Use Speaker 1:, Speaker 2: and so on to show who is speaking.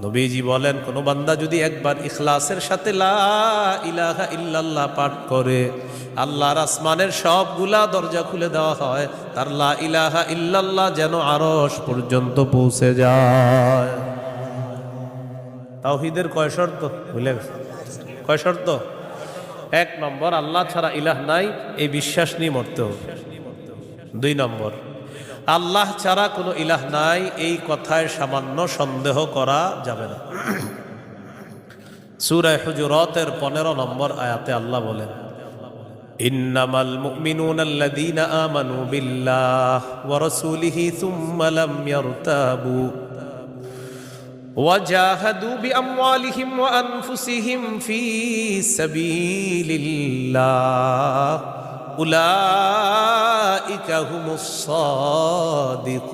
Speaker 1: নবীজি বলেন, কোন বান্দা যদি একবার ইখলাসের সাথে লা ইলাহা ইল্লাল্লাহ পাঠ করে, আল্লাহর আসমানের সবগুলা দরজা খুলে দেওয়া হয়, তার লা ইলাহা ইল্লাল্লাহ যেন আরশ পর্যন্ত পৌঁছে যায়। তাওহীদের কয় শর্ত ভুলে গেছে? কয় শর্ত? এক নম্বর, আল্লাহ ছাড়া ইলাহ নাই, এই বিশ্বাস নিয়ে মরতে হবে। দুই নম্বর, আল্লাহ ছাড়া কোনো ইলাহ নাই, এই কথায় সামান্য সন্দেহ করা যাবে না। সূরা হুজুরাতের 15 নম্বর আয়াতে আল্লাহ বলেন, ইন্নামাল মুমিনুনা আল্লাযীনা আমানু বিল্লাহি ওয়া রাসূলিহি সুম্মা লাম ইয়ারতাবু ওয়া জাহাদু বিআমওয়ালিহিম ওয়া আনফুসিহিম ফী সাবীলিল্লাহ উলাইকা হুমুস সাদিকুন।